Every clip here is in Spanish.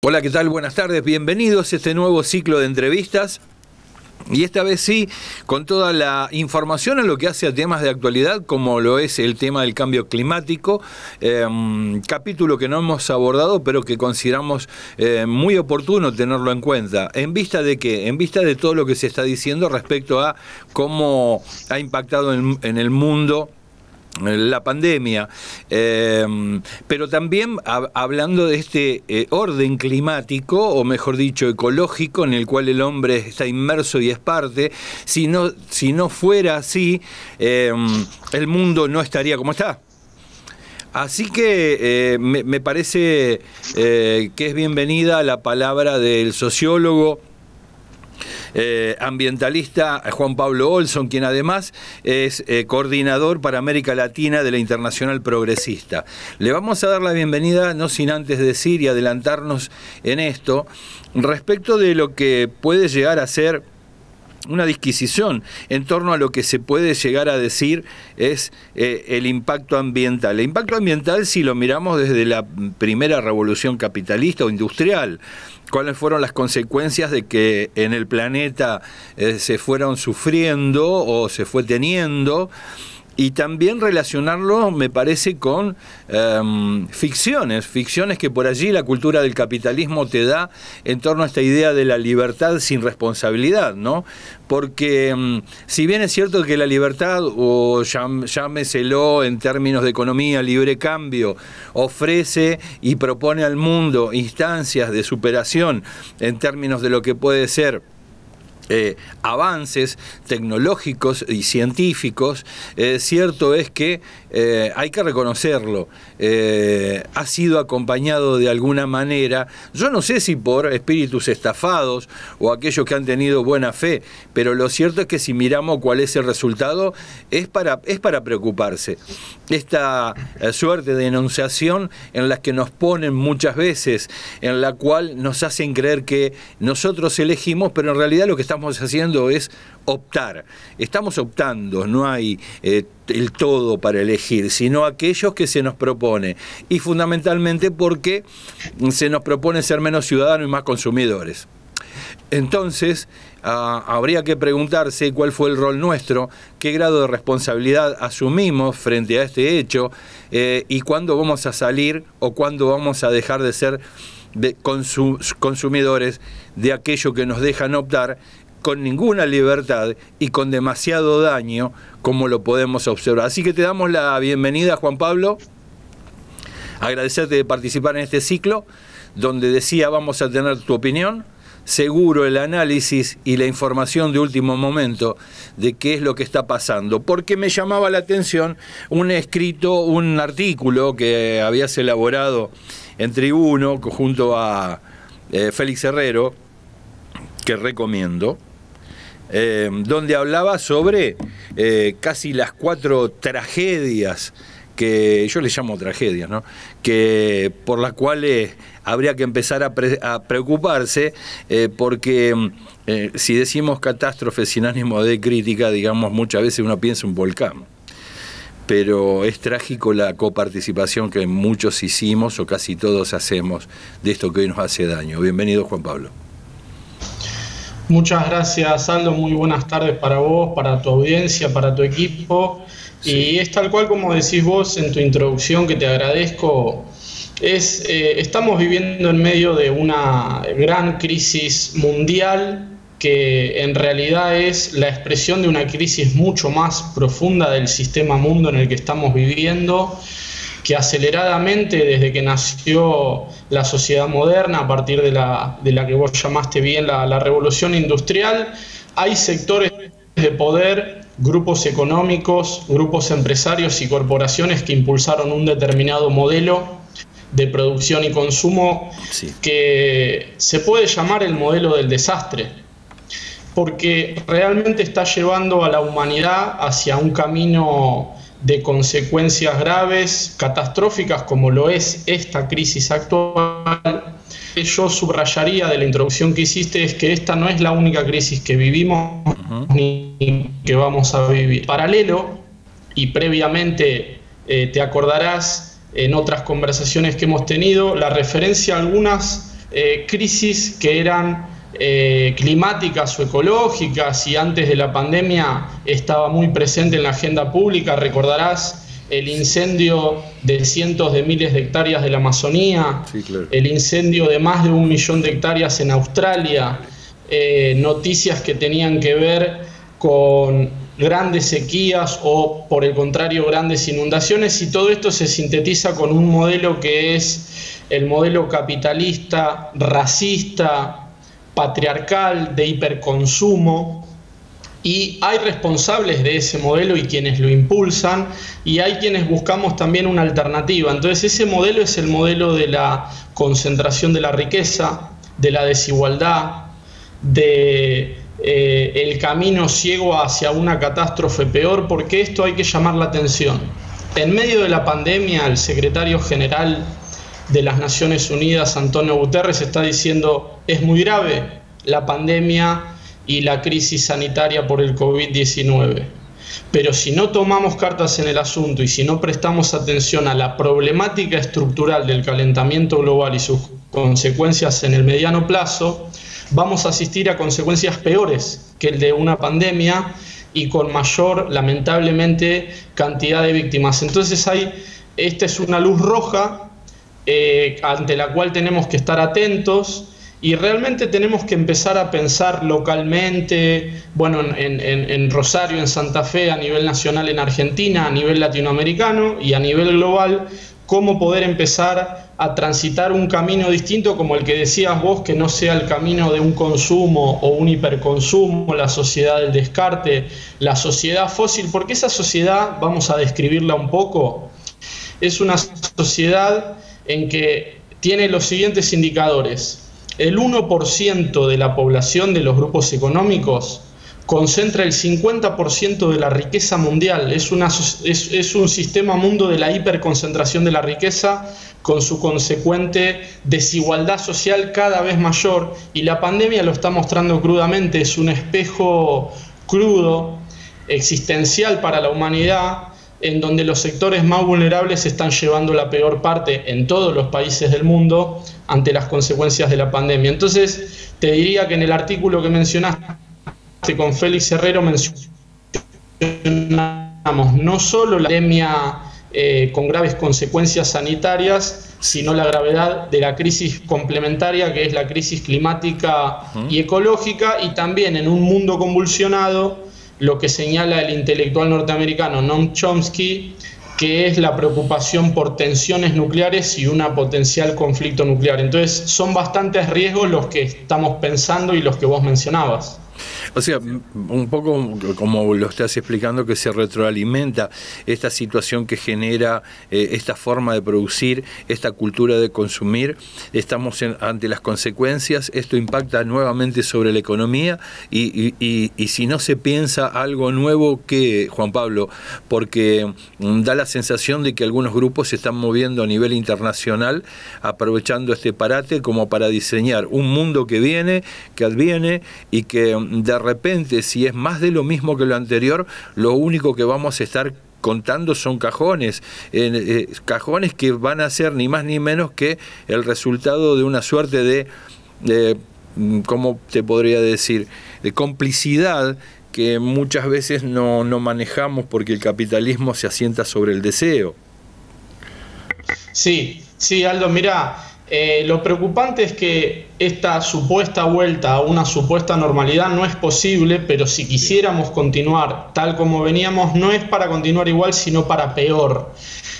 Hola, ¿qué tal? Buenas tardes, bienvenidos a este nuevo ciclo de entrevistas. Y esta vez sí, con toda la información en lo que hace a temas de actualidad, como lo es el tema del cambio climático, capítulo que no hemos abordado, pero que consideramos muy oportuno tenerlo en cuenta. ¿En vista de qué? En vista de todo lo que se está diciendo respecto a cómo ha impactado en el mundo la pandemia, pero también hablando de este orden climático, o mejor dicho, ecológico, en el cual el hombre está inmerso y es parte. Si no fuera así, el mundo no estaría como está. Así que me parece que es bienvenida la palabra del sociólogo ambientalista Juan Pablo Olson, quien además es coordinador para América Latina de la Internacional Progresista. Le vamos a dar la bienvenida, no sin antes decir y adelantarnos en esto, respecto de lo que puede llegar a ser una disquisición en torno a lo que se puede llegar a decir es el impacto ambiental. El impacto ambiental, si lo miramos desde la primera revolución capitalista o industrial, cuáles fueron las consecuencias de que en el planeta se fueron sufriendo o se fue teniendo, y también relacionarlo, me parece, con ficciones que por allí la cultura del capitalismo te da en torno a esta idea de la libertad sin responsabilidad, ¿no? Porque si bien es cierto que la libertad, o llámeselo en términos de economía, libre cambio, ofrece y propone al mundo instancias de superación en términos de lo que puede ser avances tecnológicos y científicos, cierto es que hay que reconocerlo, ha sido acompañado de alguna manera, yo no sé si por espíritus estafados o aquellos que han tenido buena fe, pero lo cierto es que si miramos cuál es el resultado, es para preocuparse. Esta suerte de enunciación en la que nos ponen muchas veces, en la cual nos hacen creer que nosotros elegimos, pero en realidad lo que estamos haciendo es optar. Estamos optando, no hay el todo para elegir, sino aquellos que se nos propone. Y fundamentalmente porque se nos propone ser menos ciudadanos y más consumidores. Entonces, habría que preguntarse cuál fue el rol nuestro, qué grado de responsabilidad asumimos frente a este hecho, y cuándo vamos a salir o cuándo vamos a dejar de ser consumidores de aquello que nos dejan optar con ninguna libertad y con demasiado daño, como lo podemos observar. Así que te damos la bienvenida, Juan Pablo, agradecerte de participar en este ciclo, donde decía vamos a tener tu opinión, seguro el análisis y la información de último momento de qué es lo que está pasando, porque me llamaba la atención un artículo que habías elaborado en Tribuno junto a Félix Herrero, que recomiendo, donde hablaba sobre casi las 4 tragedias, que yo les llamo tragedias, ¿no?, que por las cuales habría que empezar a preocuparse, porque si decimos catástrofe sin ánimo de crítica, digamos, muchas veces uno piensa un volcán. Pero es trágico la coparticipación que muchos hicimos, o casi todos hacemos, de esto que hoy nos hace daño. Bienvenido, Juan Pablo. Muchas gracias, Aldo. Muy buenas tardes para vos, para tu audiencia, para tu equipo. Sí. Y es tal cual como decís vos en tu introducción, que te agradezco. Estamos viviendo en medio de una gran crisis mundial, que en realidad es la expresión de una crisis mucho más profunda del sistema mundo en el que estamos viviendo, que aceleradamente, desde que nació la sociedad moderna, a partir de la que vos llamaste bien la revolución industrial, hay sectores de poder, grupos económicos, grupos empresarios y corporaciones que impulsaron un determinado modelo de producción y consumo, sí, que se puede llamar el modelo del desastre, porque realmente está llevando a la humanidad hacia un camino de consecuencias graves, catastróficas, como lo es esta crisis actual. Yo subrayaría de la introducción que hiciste es que esta no es la única crisis que vivimos ni que vamos a vivir. Paralelo, y previamente te acordarás en otras conversaciones que hemos tenido, la referencia a algunas crisis que eran climáticas o ecológicas, y antes de la pandemia estaba muy presente en la agenda pública. Recordarás el incendio de cientos de miles de hectáreas de la Amazonía, sí, claro. El incendio de más de 1 millón de hectáreas en Australia, noticias que tenían que ver con grandes sequías o, por el contrario, grandes inundaciones, y todo esto se sintetiza con un modelo que es el modelo capitalista, racista, patriarcal, de hiperconsumo. Y hay responsables de ese modelo y quienes lo impulsan, y hay quienes buscamos también una alternativa. Entonces ese modelo es el modelo de la concentración de la riqueza, de la desigualdad, de el camino ciego hacia una catástrofe peor, porque esto hay que llamar la atención. En medio de la pandemia, el secretario general de las Naciones Unidas, Antonio Guterres, está diciendo: es muy grave la pandemia y la crisis sanitaria por el COVID-19. Pero si no tomamos cartas en el asunto y si no prestamos atención a la problemática estructural del calentamiento global y sus consecuencias en el mediano plazo, vamos a asistir a consecuencias peores que el de una pandemia y con mayor, lamentablemente, cantidad de víctimas. Entonces esta es una luz roja ante la cual tenemos que estar atentos. Y realmente tenemos que empezar a pensar localmente, bueno, en Rosario, en Santa Fe, a nivel nacional en Argentina, a nivel latinoamericano y a nivel global, cómo poder empezar a transitar un camino distinto, como el que decías vos, que no sea el camino de un consumo o un hiperconsumo, la sociedad del descarte, la sociedad fósil, porque esa sociedad, vamos a describirla un poco, es una sociedad en que tiene los siguientes indicadores. El 1% de la población de los grupos económicos concentra el 50% de la riqueza mundial. Es un sistema mundo de la hiperconcentración de la riqueza, con su consecuente desigualdad social cada vez mayor. Y la pandemia lo está mostrando crudamente. Es un espejo crudo, existencial para la humanidad, en donde los sectores más vulnerables están llevando la peor parte en todos los países del mundo ante las consecuencias de la pandemia. Entonces, te diría que en el artículo que mencionaste con Félix Herrero mencionamos no solo la pandemia con graves consecuencias sanitarias, sino la gravedad de la crisis complementaria, que es la crisis climática y ecológica, y también en un mundo convulsionado, lo que señala el intelectual norteamericano Noam Chomsky, que es la preocupación por tensiones nucleares y un potencial conflicto nuclear. Entonces son bastantes riesgos los que estamos pensando y los que vos mencionabas. O sea, un poco como lo estás explicando, que se retroalimenta esta situación que genera esta forma de producir, esta cultura de consumir. Estamos ante las consecuencias, esto impacta nuevamente sobre la economía y si no se piensa algo nuevo, ¿qué, Juan Pablo? Porque da la sensación de que algunos grupos se están moviendo a nivel internacional, aprovechando este parate como para diseñar un mundo que viene, que adviene, y que de repente, si es más de lo mismo que lo anterior, lo único que vamos a estar contando son cajones, cajones que van a ser ni más ni menos que el resultado de una suerte de ¿cómo te podría decir?, de complicidad que muchas veces no manejamos, porque el capitalismo se asienta sobre el deseo. Sí, Aldo, mirá, lo preocupante es que esta supuesta vuelta a una supuesta normalidad no es posible, pero si quisiéramos continuar tal como veníamos, no es para continuar igual, sino para peor.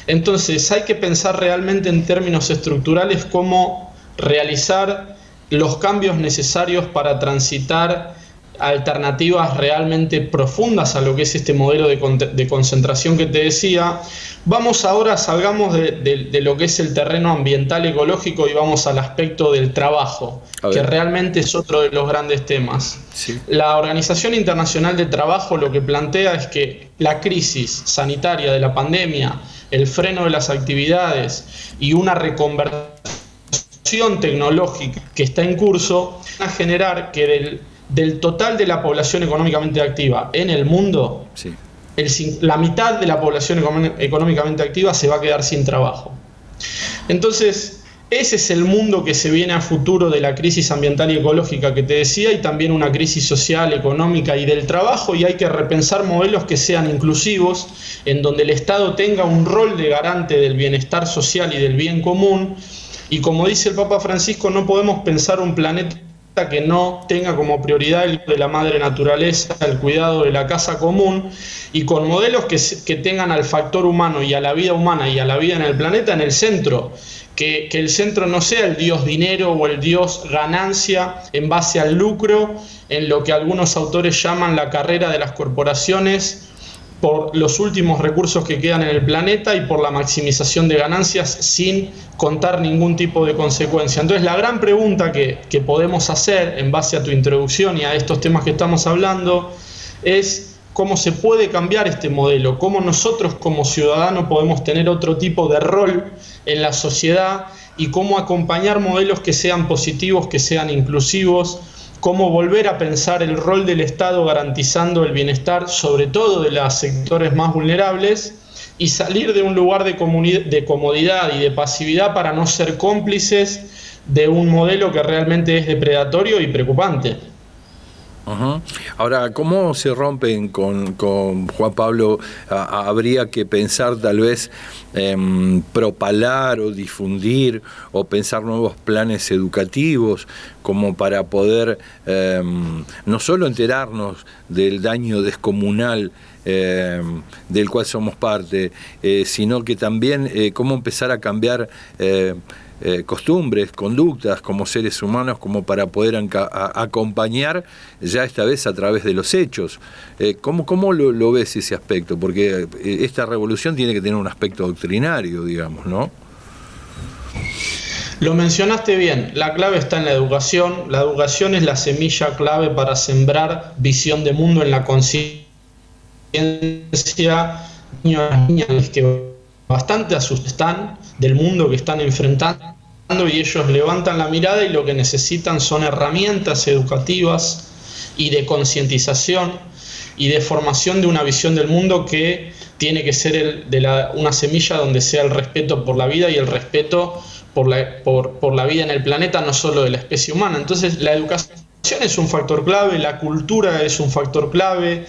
Entonces hay que pensar realmente en términos estructurales cómo realizar los cambios necesarios para transitar alternativas realmente profundas a lo que es este modelo de concentración que te decía. Salgamos de lo que es el terreno ambiental ecológico y vamos al aspecto del trabajo, que realmente es otro de los grandes temas. Sí. La Organización Internacional del Trabajo lo que plantea es que la crisis sanitaria de la pandemia, el freno de las actividades y una reconversión tecnológica que está en curso van a generar que del total de la población económicamente activa en el mundo, sí, la mitad de la población económicamente activa se va a quedar sin trabajo. Entonces, Ese es el mundo que se viene a futuro de la crisis ambiental y ecológica que te decía, y también una crisis social, económica y del trabajo, y hay que repensar modelos que sean inclusivos, en donde el Estado tenga un rol de garante del bienestar social y del bien común. Y como dice el Papa Francisco, no podemos pensar un planeta que no tenga como prioridad el de la madre naturaleza, el cuidado de la casa común, y con modelos que tengan al factor humano y a la vida humana y a la vida en el planeta en el centro. Que el centro no sea el dios dinero o el dios ganancia en base al lucro, en lo que algunos autores llaman la carrera de las corporaciones por los últimos recursos que quedan en el planeta y por la maximización de ganancias sin contar ningún tipo de consecuencia. Entonces la gran pregunta que podemos hacer en base a tu introducción y a estos temas que estamos hablando es cómo se puede cambiar este modelo, cómo nosotros como ciudadanos podemos tener otro tipo de rol en la sociedad y cómo acompañar modelos que sean positivos, que sean inclusivos, cómo volver a pensar el rol del Estado garantizando el bienestar, sobre todo de los sectores más vulnerables, y salir de un lugar de comodidad y de pasividad para no ser cómplices de un modelo que realmente es depredatorio y preocupante. Uh-huh. Ahora, ¿cómo se rompen con Juan Pablo? Habría que pensar tal vez propalar o difundir o pensar nuevos planes educativos como para poder no solo enterarnos del daño descomunal del cual somos parte, sino que también cómo empezar a cambiar costumbres, conductas como seres humanos, como para poder acompañar ya esta vez a través de los hechos. ¿Cómo lo ves ese aspecto? Porque esta revolución tiene que tener un aspecto doctrinario, digamos, ¿no? Lo mencionaste bien, la clave está en la educación. La educación es la semilla clave para sembrar visión de mundo en la conciencia niños que bastante asustan del mundo que están enfrentando, y ellos levantan la mirada y lo que necesitan son herramientas educativas y de concientización y de formación de una visión del mundo que tiene que ser una semilla donde sea el respeto por la vida y el respeto por la vida en el planeta, no solo de la especie humana. Entonces la educación es un factor clave, la cultura es un factor clave.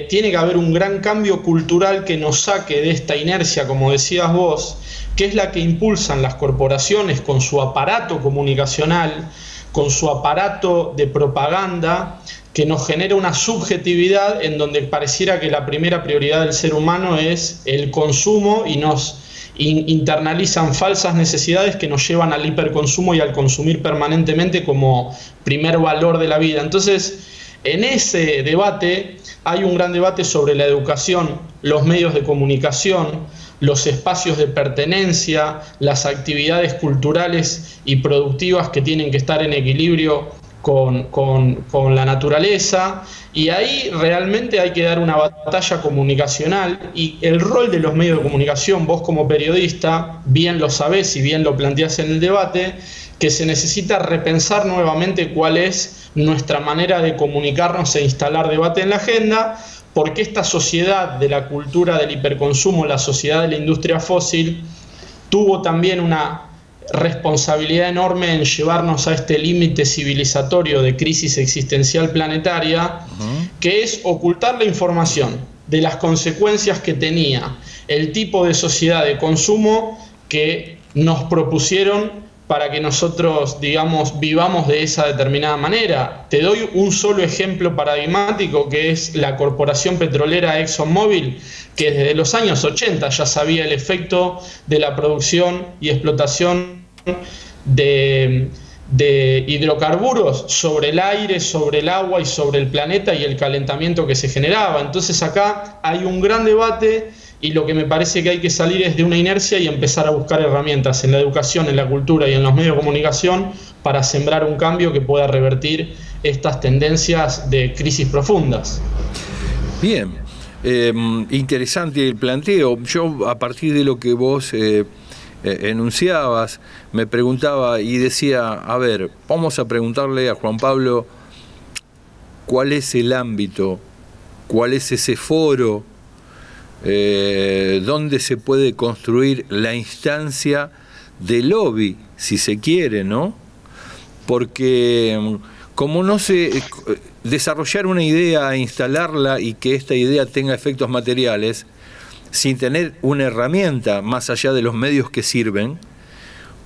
Tiene que haber un gran cambio cultural que nos saque de esta inercia, como decías vos, que es la que impulsan las corporaciones con su aparato comunicacional, con su aparato de propaganda, que nos genera una subjetividad en donde pareciera que la primera prioridad del ser humano es el consumo, y nos internalizan falsas necesidades que nos llevan al hiperconsumo y al consumir permanentemente como primer valor de la vida. Entonces, en ese debate hay un gran debate sobre la educación, los medios de comunicación, los espacios de pertenencia, las actividades culturales y productivas que tienen que estar en equilibrio con la naturaleza, y ahí realmente hay que dar una batalla comunicacional, y el rol de los medios de comunicación, vos como periodista bien lo sabés y bien lo planteás en el debate, que se necesita repensar nuevamente cuál es nuestra manera de comunicarnos e instalar debate en la agenda, porque esta sociedad de la cultura del hiperconsumo, la sociedad de la industria fósil, tuvo también una responsabilidad enorme en llevarnos a este límite civilizatorio de crisis existencial planetaria, que es ocultar la información de las consecuencias que tenía el tipo de sociedad de consumo que nos propusieron para que nosotros, digamos, vivamos de esa determinada manera. Te doy un solo ejemplo paradigmático, que es la corporación petrolera ExxonMobil, que desde los años 80 ya sabía el efecto de la producción y explotación de hidrocarburos sobre el aire, sobre el agua y sobre el planeta, y el calentamiento que se generaba. Entonces acá hay un gran debate, y lo que me parece que hay que salir es de una inercia y empezar a buscar herramientas en la educación, en la cultura y en los medios de comunicación para sembrar un cambio que pueda revertir estas tendencias de crisis profundas. Bien, interesante el planteo. Yo, a partir de lo que vos enunciabas, me preguntaba y decía, a ver, vamos a preguntarle a Juan Pablo cuál es el ámbito, cuál es ese foro, dónde se puede construir la instancia de lobby, si se quiere, ¿no? Porque como no se... desarrollar una idea, instalarla y que esta idea tenga efectos materiales, sin tener una herramienta más allá de los medios que sirven,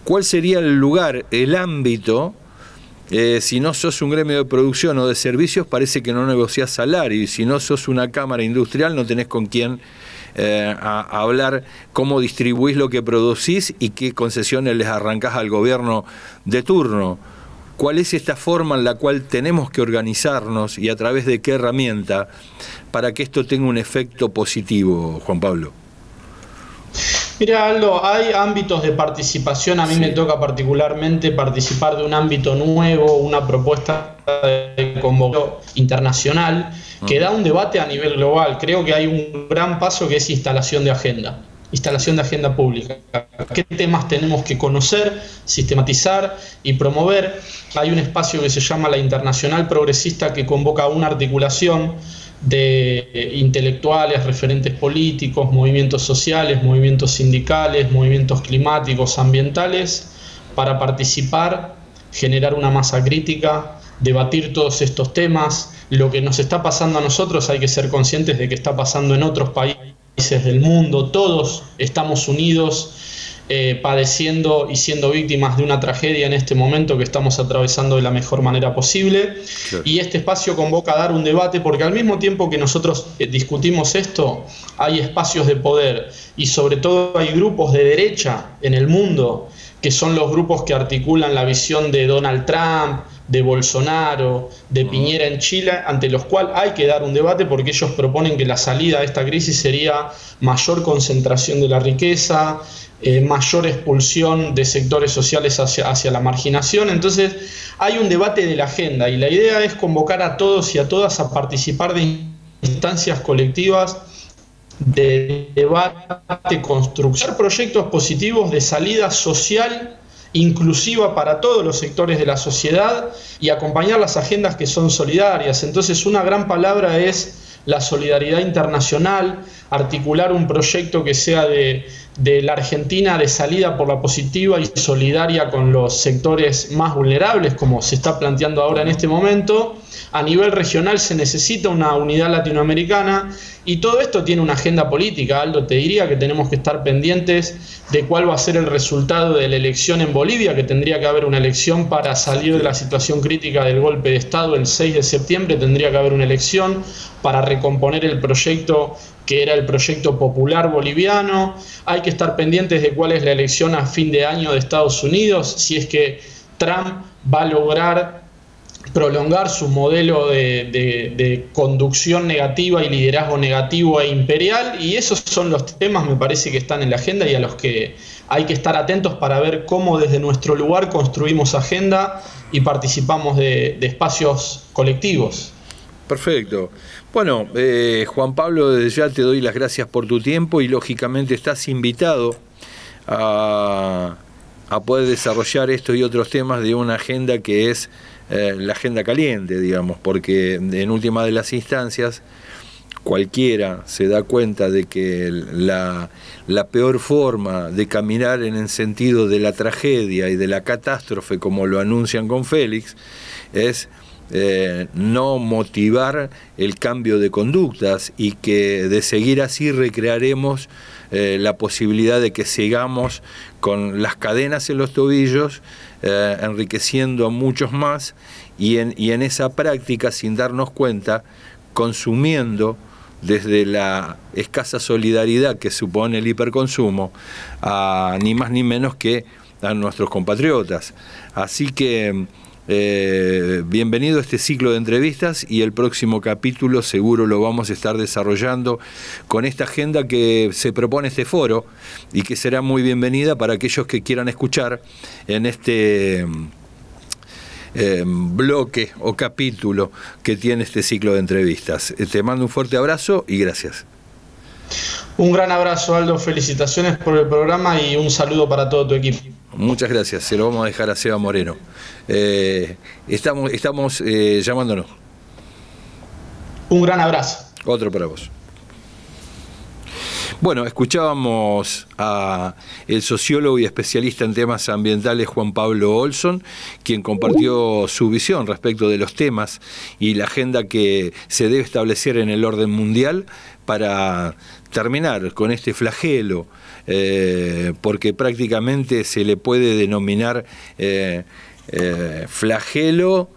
¿cuál sería el lugar, el ámbito? Si no sos un gremio de producción o de servicios, parece que no negociás salario, y si no sos una cámara industrial, no tenés con quién hablar cómo distribuís lo que producís y qué concesiones les arrancás al gobierno de turno. ¿Cuál es esta forma en la cual tenemos que organizarnos y a través de qué herramienta para que esto tenga un efecto positivo, Juan Pablo? Mira, Aldo, hay ámbitos de participación. A mí me toca particularmente participar de un ámbito nuevo, una propuesta de convocatoria internacional que da un debate a nivel global. Creo que hay un gran paso que es instalación de agenda pública. ¿Qué temas tenemos que conocer, sistematizar y promover? Hay un espacio que se llama la Internacional Progresista que convoca una articulación de intelectuales, referentes políticos, movimientos sociales, movimientos sindicales, movimientos climáticos, ambientales, para participar, generar una masa crítica, debatir todos estos temas. Lo que nos está pasando a nosotros hay que ser conscientes de que está pasando en otros países del mundo. Todos estamos unidos, padeciendo y siendo víctimas de una tragedia en este momento que estamos atravesando de la mejor manera posible. Claro. Y este espacio convoca a dar un debate porque al mismo tiempo que nosotros discutimos esto, hay espacios de poder y sobre todo hay grupos de derecha en el mundo que son los grupos que articulan la visión de Donald Trump, de Bolsonaro, de Piñera en Chile, ante los cuales hay que dar un debate porque ellos proponen que la salida de esta crisis sería mayor concentración de la riqueza, mayor expulsión de sectores sociales hacia la marginación. Entonces hay un debate de la agenda y la idea es convocar a todos y a todas a participar de instancias colectivas de debate, construcción, proyectos positivos de salida social inclusiva para todos los sectores de la sociedad y acompañar las agendas que son solidarias. Entonces una gran palabra es la solidaridad internacional, articular un proyecto que sea de la Argentina de salida por la positiva y solidaria con los sectores más vulnerables, como se está planteando ahora en este momento. A nivel regional se necesita una unidad latinoamericana y todo esto tiene una agenda política, Aldo. Te diría que tenemos que estar pendientes de cuál va a ser el resultado de la elección en Bolivia, que tendría que haber una elección para salir de la situación crítica del golpe de Estado el 6 de septiembre, tendría que haber una elección para recomponer el proyecto que era el proyecto popular boliviano. Hay que estar pendientes de cuál es la elección a fin de año de Estados Unidos, si es que Trump va a lograr prolongar su modelo de conducción negativa y liderazgo negativo e imperial, y esos son los temas, me parece, que están en la agenda y a los que hay que estar atentos para ver cómo desde nuestro lugar construimos agenda y participamos de espacios colectivos. Perfecto. Bueno, Juan Pablo, desde ya te doy las gracias por tu tiempo y lógicamente estás invitado a poder desarrollar esto y otros temas de una agenda que es la agenda caliente, digamos, porque en última de las instancias cualquiera se da cuenta de que la peor forma de caminar en el sentido de la tragedia y de la catástrofe, como lo anuncian con Félix, es no motivar el cambio de conductas y que de seguir así recrearemos la posibilidad de que sigamos con las cadenas en los tobillos, enriqueciendo a muchos más y en esa práctica, sin darnos cuenta, consumiendo desde la escasa solidaridad que supone el hiperconsumo a ni más ni menos que a nuestros compatriotas. Así que bienvenido a este ciclo de entrevistas y el próximo capítulo seguro lo vamos a estar desarrollando con esta agenda que se propone este foro y que será muy bienvenida para aquellos que quieran escuchar en este bloque o capítulo que tiene este ciclo de entrevistas. Te mando un fuerte abrazo y gracias. Un gran abrazo, Aldo, felicitaciones por el programa y un saludo para todo tu equipo. Muchas gracias, se lo vamos a dejar a Seba Moreno. Estamos llamándonos. Un gran abrazo. Otro para vos. Bueno, escuchábamos a el sociólogo y especialista en temas ambientales Juan Pablo Olson, quien compartió su visión respecto de los temas y la agenda que se debe establecer en el orden mundial para terminar con este flagelo, porque prácticamente se le puede denominar flagelo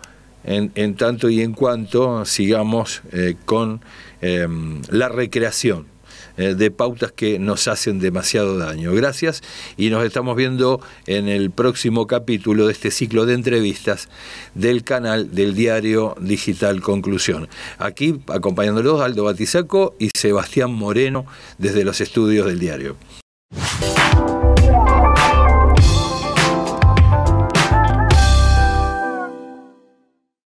en tanto y en cuanto sigamos con la recreación de pautas que nos hacen demasiado daño. Gracias, y nos estamos viendo en el próximo capítulo de este ciclo de entrevistas del canal del diario digital Conclusión. Aquí acompañándolos Aldo Batizaco y Sebastián Moreno desde los estudios del diario.